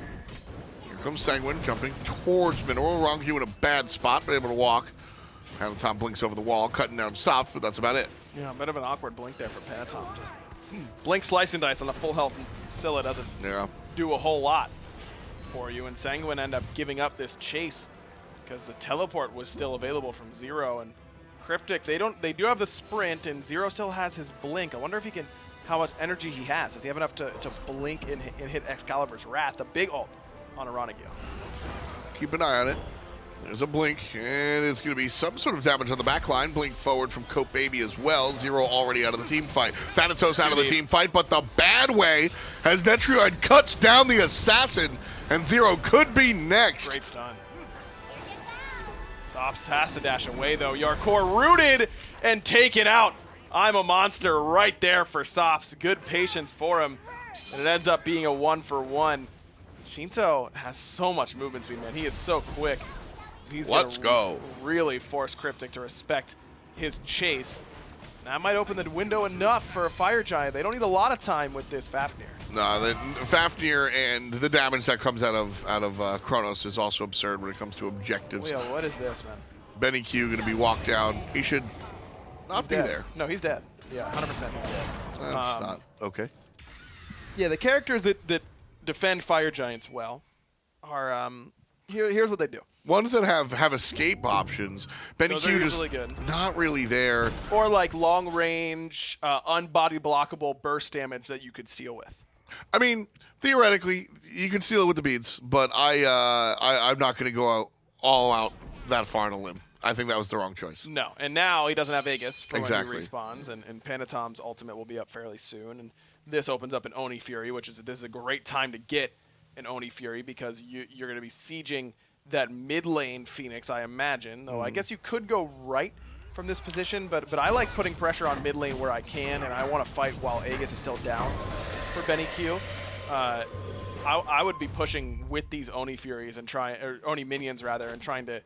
Here comes Sanguine, jumping towards middle. Rongu in a bad spot, but able to walk. Panatom blinks over the wall, cutting down Sops, but that's about it.
Yeah, a bit of an awkward blink there for Panatom. Just blink slice and dice on the full health Scylla doesn't do a whole lot for you, and Sanguine end up giving up this chase because the teleport was still available from Zero, and Cryptik, they do have the sprint, and Zero still has his blink. I wonder if he can, how much energy he has. Does he have enough to blink and hit Excalibur's Wrath, the big ult on Aranagil?
Keep an eye on it. There's a blink, and it's going to be some sort of damage on the back line. Blink forward from Cope Baby as well. Zero already out of the team fight. Thanatos out of the team fight, but the bad way as Netrioid cuts down the assassin, and Zero could be next.
Great stun. Sops has to dash away, though. Yarkor rooted and taken out. I'm a monster right there for Sops. Good patience for him, and it ends up being a 1-for-1. Shinto has so much movement speed, man. He is so quick. He's gonna really force Cryptik to respect his chase. That might open the window enough for a Fire Giant. They don't need a lot of time with this Fafnir.
No, the Fafnir and the damage that comes out of Kronos is also absurd when it comes to objectives.
Leo, what is this, man?
Benny Q going to be walked down. He should not be there.
No, he's dead. Yeah, 100% he's dead.
That's not okay.
Yeah, the characters that defend Fire Giants well are here's what they do.
Ones that have escape options. Benny Q just
really good.
Not really there.
Or like long range, unbody blockable burst damage that you could steal with.
I mean, theoretically, you can steal it with the beads, but I'm not going to go all out that far on a limb. I think that was the wrong choice.
No, and now he doesn't have Aegis for when he
Exactly.
respawns, and Panatom's ultimate will be up fairly soon, and this opens up an Oni Fury, this is a great time to get an Oni Fury because you're going to be sieging that mid lane Phoenix, I imagine. Though I guess you could go right from this position, but I like putting pressure on mid lane where I can, and I want to fight while Aegis is still down for Benny Q. I would be pushing with these Oni Furies and or Oni minions rather, and trying to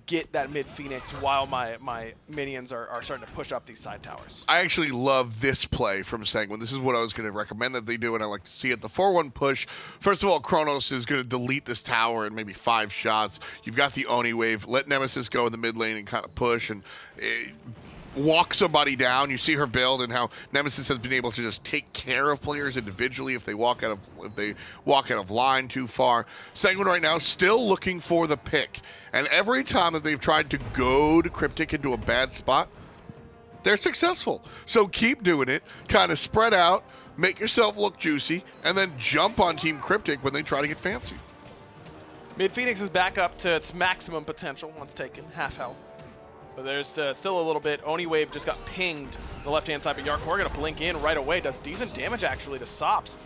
get that mid Phoenix while my minions are starting to push up these side towers.
I actually love this play from Sanguine. This is what I was going to recommend that they do, and I like to see it. The 4-1 push. First of all, Kronos is going to delete this tower in maybe 5 shots. You've got the Oni wave. Let Nemesis go in the mid lane and kind of push and walk somebody down. You see her build and how Nemesis has been able to just take care of players individually if they walk out of line too far. Sanguine right now still looking for the pick, and every time that they've tried to goad Cryptik into a bad spot, they're successful. So keep doing it, kind of spread out, make yourself look juicy, and then jump on Team Cryptik when they try to get fancy.
Mid Phoenix is back up to its maximum potential once taken, half health. But there's still a little bit. Oni Wave just got pinged on the left-hand side, but Yarkor going to blink in right away. Does decent damage, actually, to Sops.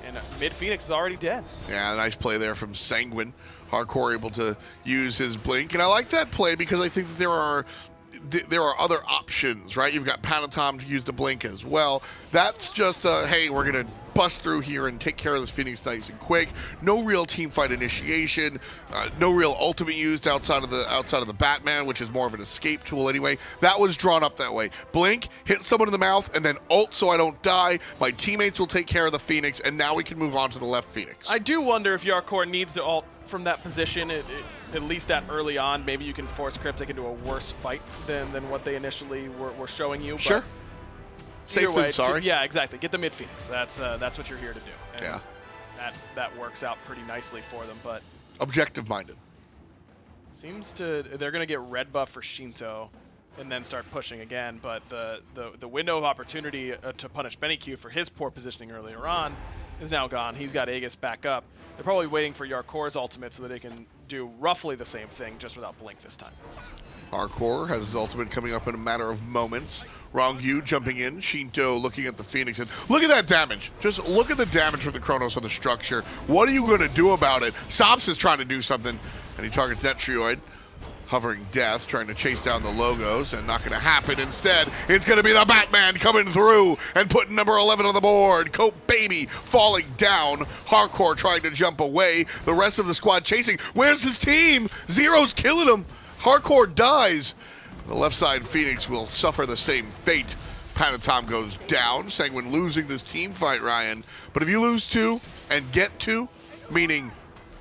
And mid Phoenix is already dead.
Yeah, nice play there from Sanguine. Hardcore able to use his blink. And I like that play because I think that there are other options, right? You've got Panatom to use the blink as well. That's just hey, we're going to bust through here and take care of this Phoenix nice and quick. No real team fight initiation, no real ultimate used outside of the Batman, which is more of an escape tool anyway. That was drawn up that way. Blink, hit someone in the mouth, and then ult so I don't die. My teammates will take care of the Phoenix, and now we can move on to the left Phoenix.
I do wonder if Yarkor needs to ult from that position, at least that early on. Maybe you can force Cryptik into a worse fight than what they initially were showing you.
Sure. Safe than sorry.
Yeah, exactly. Get the mid Phoenix. That's what you're here to do. And
yeah.
That works out pretty nicely for them. But
objective minded.
They're gonna get red buff for Shinto, and then start pushing again. But the window of opportunity to punish Benny Q for his poor positioning earlier on is now gone. He's got Aegis back up. They're probably waiting for Yarkor's ultimate so that they can do roughly the same thing, just without blink this time.
Hardcore has his ultimate coming up in a matter of moments. Wrong you jumping in. Shinto looking at the Phoenix. And look at that damage. Just look at the damage from the Chronos on the structure. What are you going to do about it? Sops is trying to do something, and he targets Netrioid. Hovering Death, trying to chase down the logos, and not going to happen. Instead, it's going to be the Batman coming through and putting number 11 on the board. Cope Baby falling down. Hardcore trying to jump away. The rest of the squad chasing. Where's his team? Zero's killing him. Hardcore dies. The left side Phoenix will suffer the same fate. Panatom goes down. Sanguine losing this team fight, Ryan. But if you lose 2 and get 2, meaning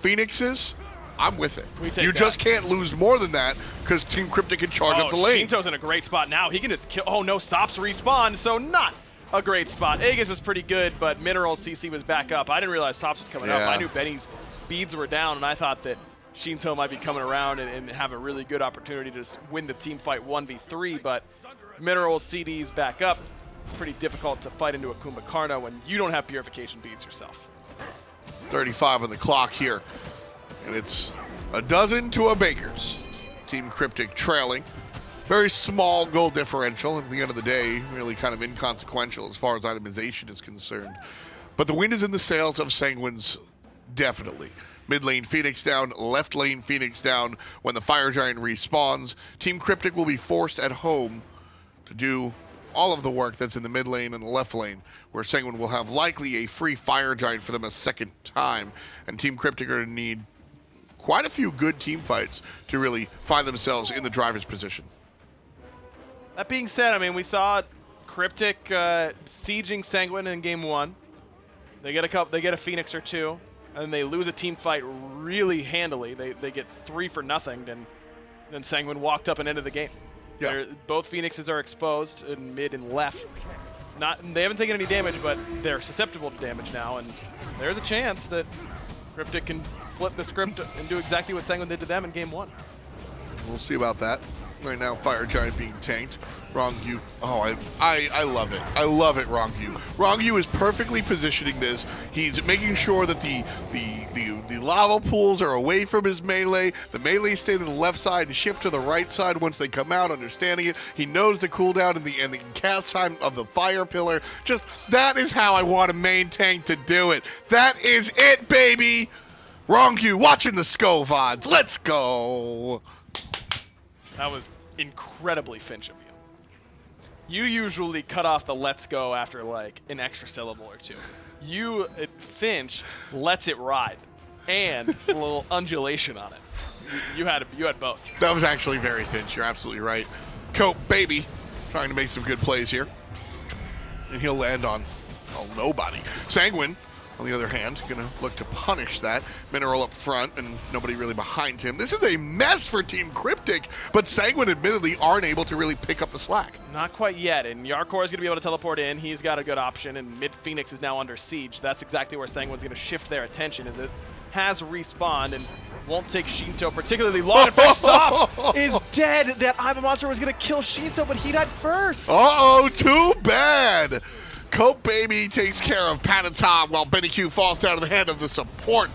Phoenixes, I'm with it. You just can't lose more than that because Team Cryptik can charge up the lane.
Shinto's in a great spot now. He can just kill. Oh no, Sops respawn, so not a great spot. Aegis is pretty good, but Mineral's CC was back up. I didn't realize Sops was coming up. I knew Benny's beads were down, and I thought that Shinto might be coming around and have a really good opportunity to just win the team fight 1v3, but Mineral's CD's back up. Pretty difficult to fight into a Kumbhakarna when you don't have purification beads yourself.
35 on the clock here. And it's a dozen to a Baker's. Team Cryptik trailing. Very small goal differential. At the end of the day, really kind of inconsequential as far as itemization is concerned. But the wind is in the sails of Sanguine's, definitely. Mid lane Phoenix down, left lane Phoenix down. When the Fire Giant respawns, Team Cryptik will be forced at home to do all of the work that's in the mid lane and the left lane, where Sanguine will have likely a free Fire Giant for them a second time. And Team Cryptik are going to need quite a few good team fights to really find themselves in the driver's position.
That being said, I mean, we saw Cryptik sieging Sanguine in game 1. They get a Phoenix or 2, and then they lose a team fight really handily. They get 3 for nothing, then Sanguine walked up and ended the game.
Yeah.
Both Phoenixes are exposed in mid and left. They haven't taken any damage, but they're susceptible to damage now, and there's a chance that Cryptik can flip the script and do exactly what Sanguine did to them in game 1.
We'll see about that. Right now, Fire Giant being tanked. Wrong you. Oh, I love it. I love it, Wrong you. Wrong you is perfectly positioning this. He's making sure that the lava pools are away from his melee. The melee stay to the left side and shift to the right side once they come out, understanding it. He knows the cooldown and the cast time of the fire pillar. Just, that is how I want a main tank to do it. That is it, baby! Wrong you, watching the Sko VODs. Let's go!
That was incredibly Finch of you. You usually cut off the let's go after like an extra syllable or 2. You, Finch, lets it ride, and a little undulation on it. You had both.
That was actually very Finch. You're absolutely right. Cope Baby trying to make some good plays here, and he'll land on nobody. Sanguine, on the other hand, going to look to punish that. Mineral up front and nobody really behind him. This is a mess for Team Cryptik, but Sanguine admittedly aren't able to really pick up the slack.
Not quite yet, and Yarkor is going to be able to teleport in. He's got a good option, and mid-Phoenix is now under siege. That's exactly where Sanguine's going to shift their attention, as it has respawned and won't take Shinto particularly long. In fact, Sops is dead. That I'm a Monster was going to kill Shinto, but he died first.
Uh-oh, too bad. Cope Baby takes care of Panatom while Benny Q falls down to the hand of the support.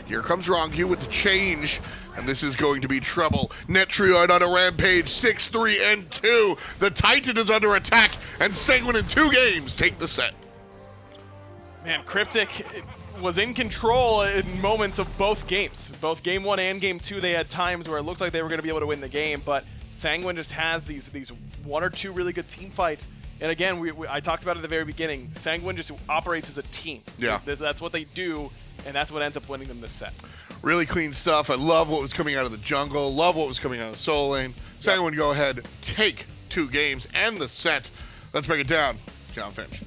Here comes Rongu with the change, and this is going to be trouble. Netrioid on a rampage, 6-3 and 2. The Titan is under attack, and Sanguine in 2 games take the set.
Man, Cryptik was in control in moments of both games. Both game 1 and game 2, they had times where it looked like they were going to be able to win the game, but Sanguine just has these 1 or 2 really good team fights. And again, I talked about it at the very beginning, Sanguine just operates as a team.
Yeah.
That's what they do, and that's what ends up winning them this set.
Really clean stuff. I love what was coming out of the jungle. Love what was coming out of Soul Lane. Sanguine go ahead, take 2 games and the set. Let's break it down. John Finch.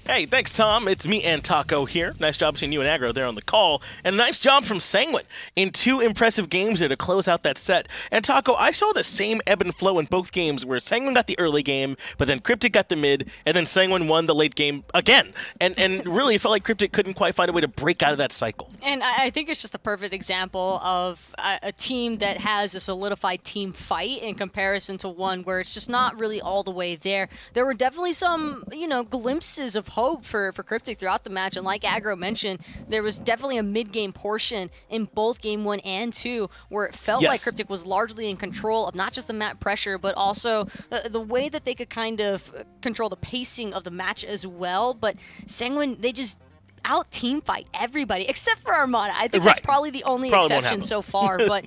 Hey, thanks, Tom. It's me and Taco here. Nice job seeing you and Aggro there on the call. And a nice job from Sanguine in 2 impressive games there to close out that set. And Taco, I saw the same ebb and flow in both games where Sanguine got the early game, but then Cryptik got the mid, and then Sanguine won the late game again. And really, it felt like Cryptik couldn't quite find a way to break out of that cycle.
And I think it's just a perfect example of a team that has a solidified team fight in comparison to one where it's just not really all the way there. There were definitely some, glimpses of hope for Cryptik throughout the match. And like Aggro mentioned, there was definitely a mid-game portion in both Game 1 and 2 where it felt like Cryptik was largely in control of not just the map pressure, but also the way that they could kind of control the pacing of the match as well. But Sanguine, they just out team fight everybody except for Armada. I think that's probably the only exception so far. But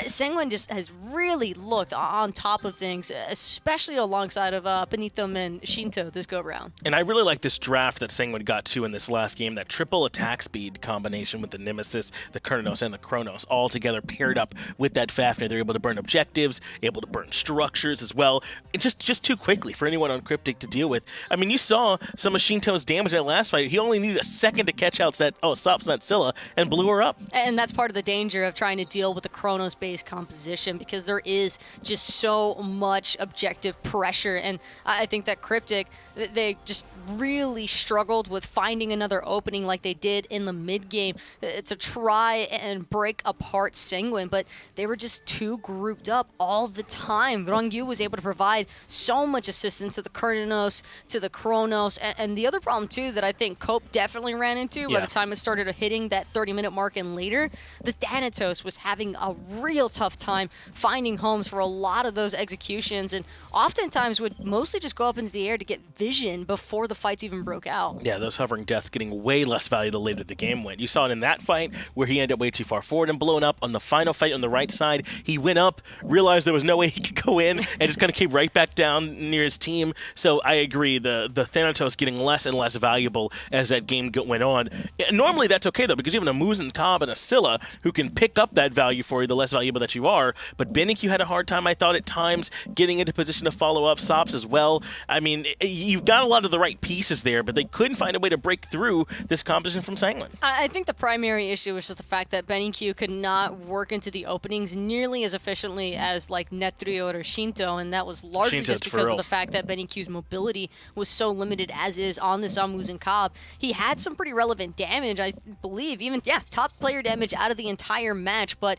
Sanguine just has really looked on top of things, especially alongside of Benitham and Shinto this go round.
And I really like this draft that Sanguine got to in this last game, that triple attack speed combination with the Nemesis, the Kurnos, and the Chronos all together paired up with that Fafnir. They're able to burn objectives, able to burn structures as well. It's just too quickly for anyone on Cryptik to deal with. I mean, you saw some of Shinto's damage in that last fight. He only needed a second to catch out that Sops that Scylla and blew her up.
And that's part of the danger of trying to deal with the Chronos-based composition, because there is just so much objective pressure. And I think that Cryptik, they just really struggled with finding another opening like they did in the mid-game to try and break apart Sanguine, but they were just too grouped up all the time. Rongyu was able to provide so much assistance to the Kurnos, to the Chronos, and the other problem too that I think Cope definitely ran into by the time it started hitting that 30-minute mark and later, the Thanatos was having a real tough time finding homes for a lot of those executions, and oftentimes would mostly just go up into the air to get vision before the fights even broke out.
Yeah, those hovering deaths getting way less value the later the game went. You saw it in that fight where he ended up way too far forward and blown up. On the final fight on the right side, he went up, realized there was no way he could go in, and just kind of came right back down near his team. So I agree, the Thanatos getting less and less valuable as that game went on. Normally that's okay though, because you have an Amuzin Cobb and a Scylla who can pick up that value for you, the less valuable that you are. But BenQ had a hard time, I thought, at times getting into position to follow up. Sops as well. I mean, you've got a lot of the right pieces there, but they couldn't find a way to break through this composition from Sanguine.
I think the primary issue was just the fact that BenQ could not work into the openings nearly as efficiently as like Netrio or Shinto, and that was largely just because of the fact that BenQ's mobility was so limited as is on this Amuzin Cobb. He had some pretty relevant damage, I believe, even, top player damage out of the entire match, but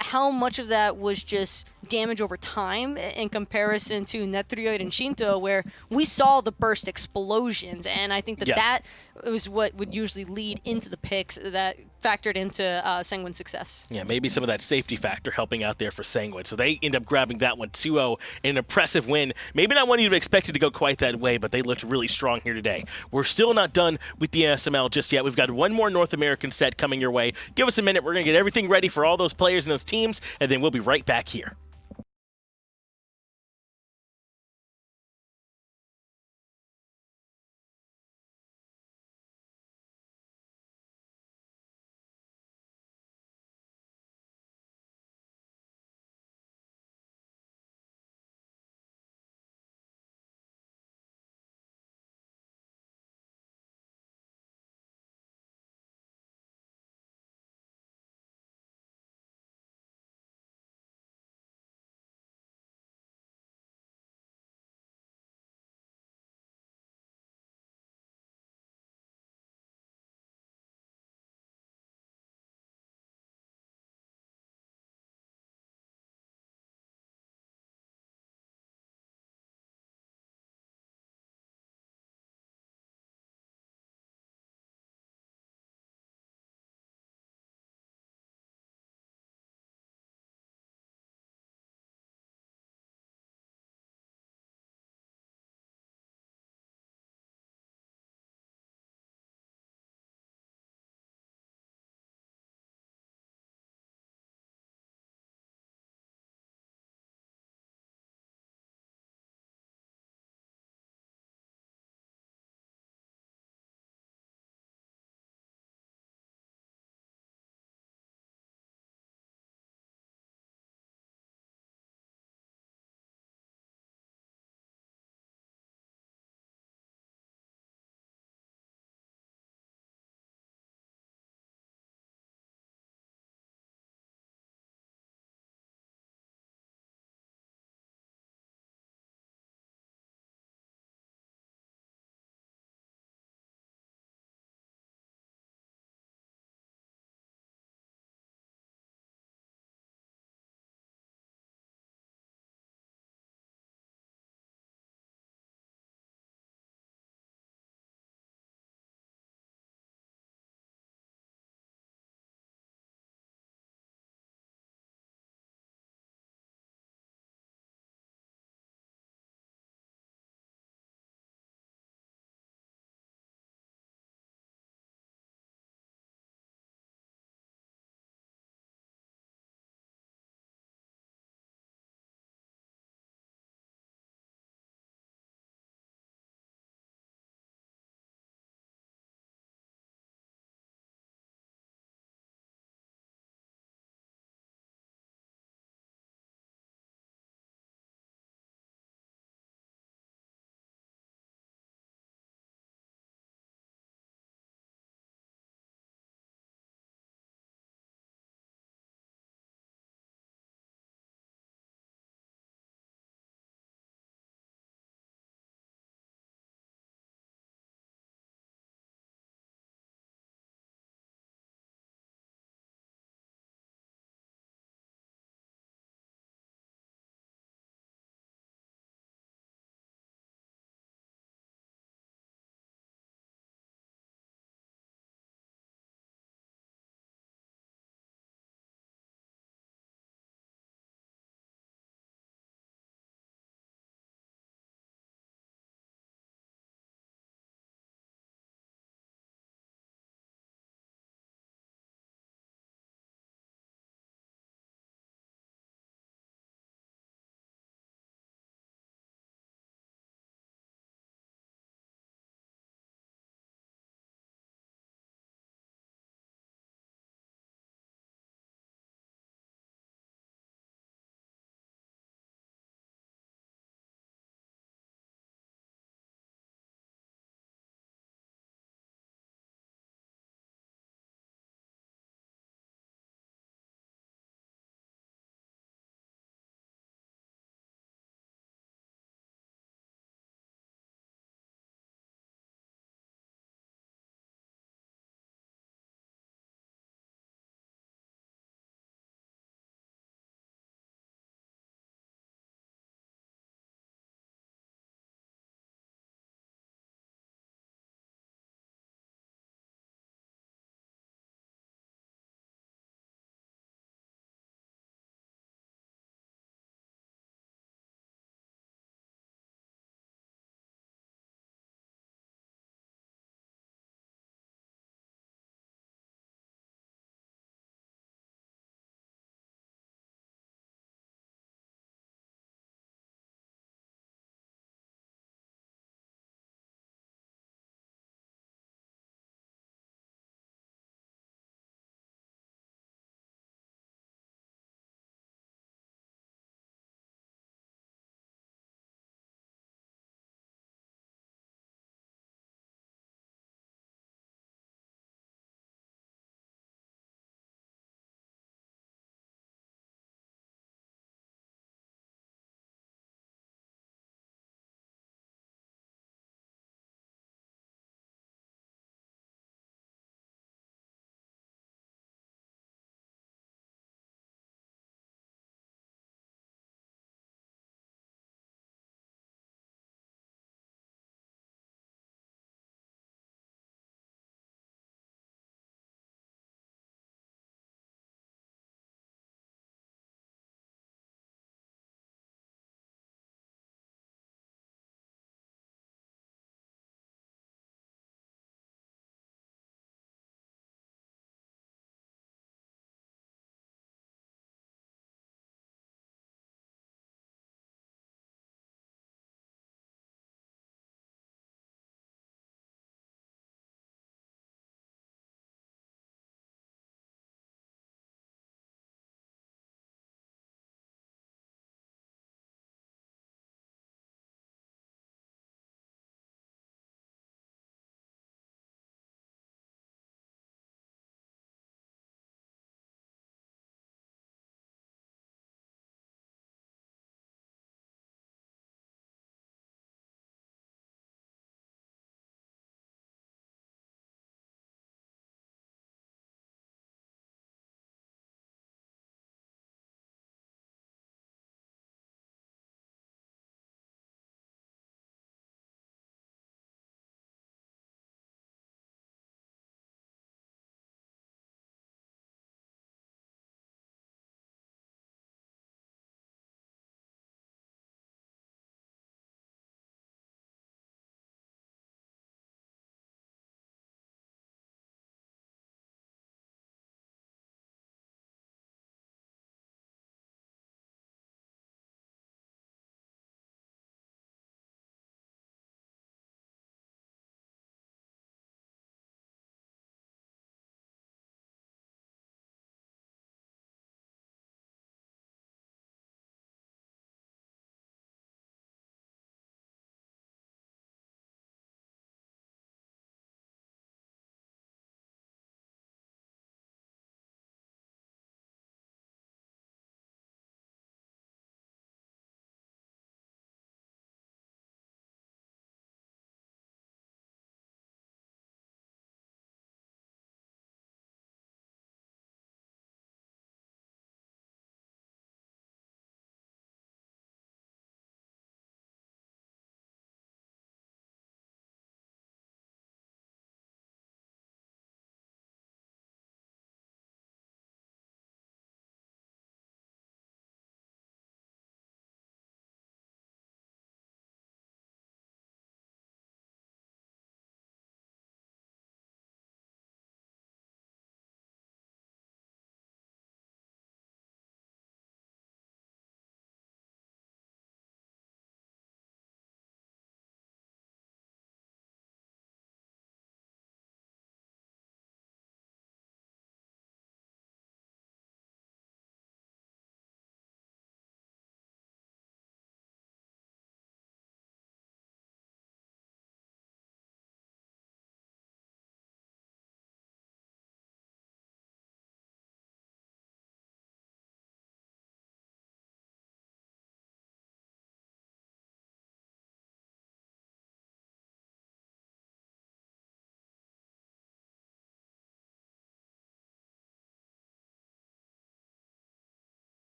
how much of that was just damage over time in comparison to Nethrioid and Shinto, where we saw the burst explosions, and I think that was what would usually lead into the picks that factored into Sanguine's success.
Yeah, maybe some of that safety factor helping out there for Sanguine. So they end up grabbing that one 2-0, an impressive win. Maybe not one you'd have expected to go quite that way, but they looked really strong here today. We're still not done with the SML just yet. We've got one more North American set coming your way. Give us a minute. We're going to get everything ready for all those players and those teams, and then we'll be right back here.